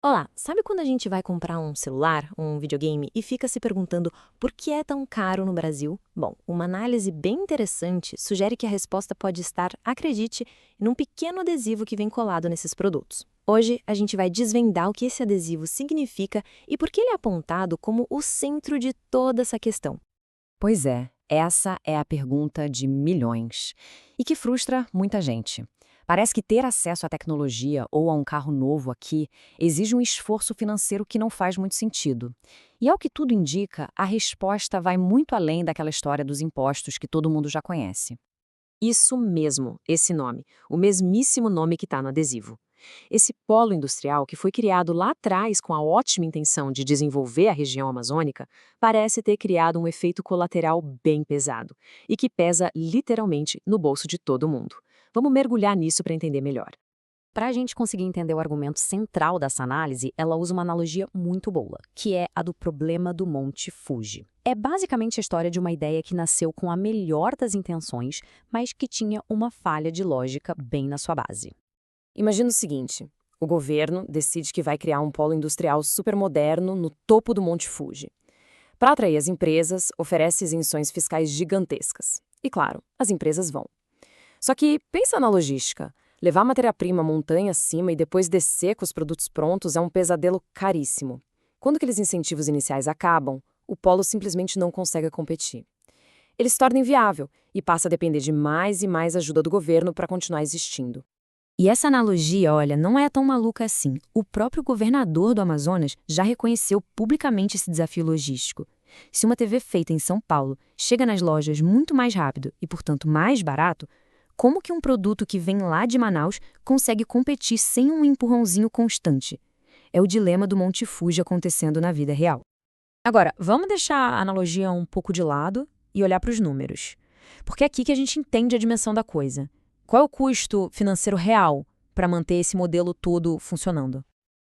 Olá, sabe quando a gente vai comprar um celular, um videogame e fica se perguntando por que é tão caro no Brasil? Bom, uma análise bem interessante sugere que a resposta pode estar, acredite, num pequeno adesivo que vem colado nesses produtos. Hoje a gente vai desvendar o que esse adesivo significa e por que ele é apontado como o centro de toda essa questão. Pois é, essa é a pergunta de milhões. E que frustra muita gente. Parece que ter acesso à tecnologia ou a um carro novo aqui exige um esforço financeiro que não faz muito sentido. E ao que tudo indica, a resposta vai muito além daquela história dos impostos que todo mundo já conhece. Isso mesmo, esse nome, o mesmíssimo nome que está no adesivo. Esse polo industrial, que foi criado lá atrás com a ótima intenção de desenvolver a região amazônica, parece ter criado um efeito colateral bem pesado e que pesa literalmente no bolso de todo mundo. Vamos mergulhar nisso para entender melhor. Para a gente conseguir entender o argumento central dessa análise, ela usa uma analogia muito boa, que é a do problema do Monte Fuji. É basicamente a história de uma ideia que nasceu com a melhor das intenções, mas que tinha uma falha de lógica bem na sua base. Imagina o seguinte: o governo decide que vai criar um polo industrial supermoderno no topo do Monte Fuji. Para atrair as empresas, oferece isenções fiscais gigantescas. E claro, as empresas vão. Só que pensa na logística. Levar matéria-prima montanha acima e depois descer com os produtos prontos é um pesadelo caríssimo. Quando aqueles incentivos iniciais acabam, o polo simplesmente não consegue competir. Ele se torna inviável e passa a depender de mais e mais ajuda do governo para continuar existindo. E essa analogia, olha, não é tão maluca assim. O próprio governador do Amazonas já reconheceu publicamente esse desafio logístico. Se uma TV feita em São Paulo chega nas lojas muito mais rápido e, portanto, mais barato, como que um produto que vem lá de Manaus consegue competir sem um empurrãozinho constante? É o dilema do Monte Fuji acontecendo na vida real. Agora, vamos deixar a analogia um pouco de lado e olhar para os números. Porque é aqui que a gente entende a dimensão da coisa. Qual é o custo financeiro real para manter esse modelo todo funcionando?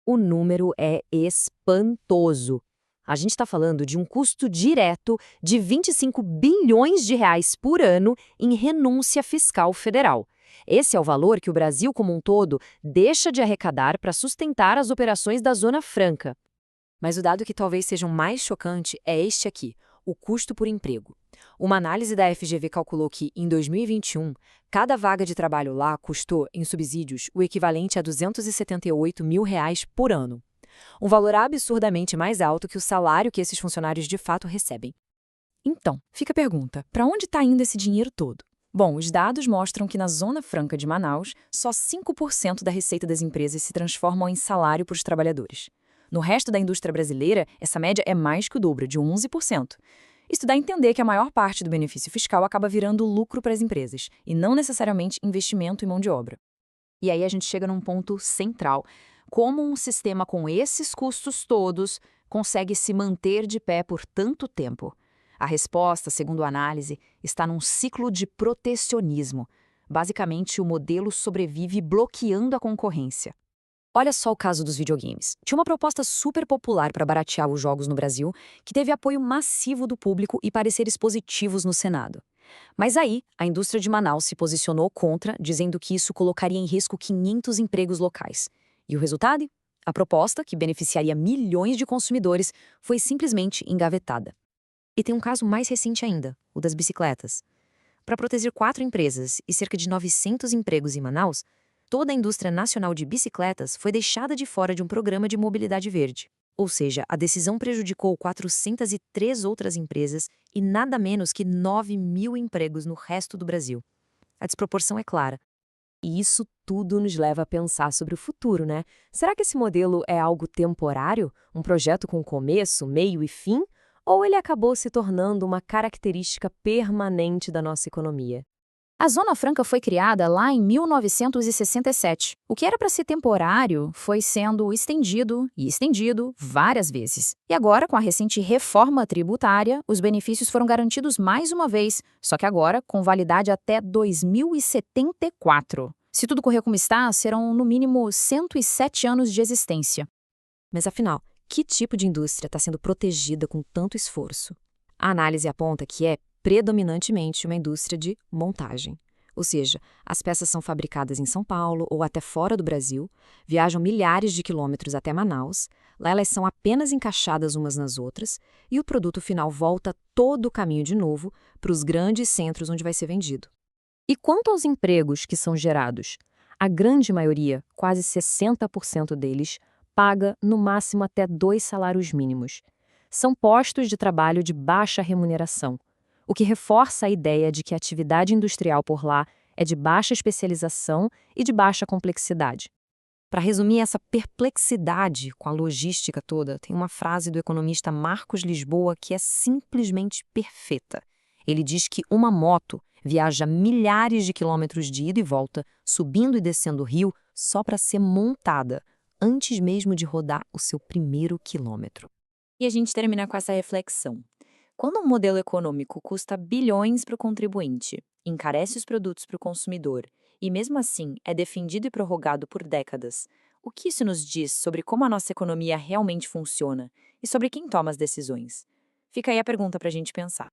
O número é espantoso. A gente está falando de um custo direto de 25 bilhões de reais por ano em renúncia fiscal federal. Esse é o valor que o Brasil como um todo deixa de arrecadar para sustentar as operações da Zona Franca. Mas o dado que talvez seja o mais chocante é este aqui, o custo por emprego. Uma análise da FGV calculou que, em 2021, cada vaga de trabalho lá custou, em subsídios, o equivalente a R$ 278 mil por ano. Um valor absurdamente mais alto que o salário que esses funcionários de fato recebem. Então, fica a pergunta, para onde está indo esse dinheiro todo? Bom, os dados mostram que na Zona Franca de Manaus, só 5% da receita das empresas se transformam em salário para os trabalhadores. No resto da indústria brasileira, essa média é mais que o dobro, de 11%. Isso dá a entender que a maior parte do benefício fiscal acaba virando lucro para as empresas, e não necessariamente investimento em mão de obra. E aí a gente chega num ponto central. Como um sistema com esses custos todos consegue se manter de pé por tanto tempo? A resposta, segundo a análise, está num ciclo de protecionismo. Basicamente, o modelo sobrevive bloqueando a concorrência. Olha só o caso dos videogames. Tinha uma proposta super popular para baratear os jogos no Brasil, que teve apoio massivo do público e pareceres positivos no Senado. Mas aí, a indústria de Manaus se posicionou contra, dizendo que isso colocaria em risco 500 empregos locais. E o resultado? A proposta, que beneficiaria milhões de consumidores, foi simplesmente engavetada. E tem um caso mais recente ainda, o das bicicletas. Para proteger 4 empresas e cerca de 900 empregos em Manaus, toda a indústria nacional de bicicletas foi deixada de fora de um programa de mobilidade verde. Ou seja, a decisão prejudicou 403 outras empresas e nada menos que 9 mil empregos no resto do Brasil. A desproporção é clara. E isso tudo nos leva a pensar sobre o futuro, né? Será que esse modelo é algo temporário? Um projeto com começo, meio e fim? Ou ele acabou se tornando uma característica permanente da nossa economia? A Zona Franca foi criada lá em 1967. O que era para ser temporário foi sendo estendido e estendido várias vezes. E agora, com a recente reforma tributária, os benefícios foram garantidos mais uma vez, só que agora com validade até 2074. Se tudo correr como está, serão no mínimo 107 anos de existência. Mas afinal, que tipo de indústria está sendo protegida com tanto esforço? A análise aponta que é predominantemente uma indústria de montagem. Ou seja, as peças são fabricadas em São Paulo ou até fora do Brasil, viajam milhares de quilômetros até Manaus, lá elas são apenas encaixadas umas nas outras e o produto final volta todo o caminho de novo para os grandes centros onde vai ser vendido. E quanto aos empregos que são gerados? A grande maioria, quase 60% deles, paga no máximo até 2 salários mínimos. São postos de trabalho de baixa remuneração, o que reforça a ideia de que a atividade industrial por lá é de baixa especialização e de baixa complexidade. Para resumir essa perplexidade com a logística toda, tem uma frase do economista Marcos Lisboa que é simplesmente perfeita. Ele diz que uma moto viaja milhares de quilômetros de ida e volta, subindo e descendo o rio, só para ser montada, antes mesmo de rodar o seu primeiro quilômetro. E a gente termina com essa reflexão. Quando um modelo econômico custa bilhões para o contribuinte, encarece os produtos para o consumidor e, mesmo assim, é defendido e prorrogado por décadas, o que isso nos diz sobre como a nossa economia realmente funciona e sobre quem toma as decisões? Fica aí a pergunta para a gente pensar.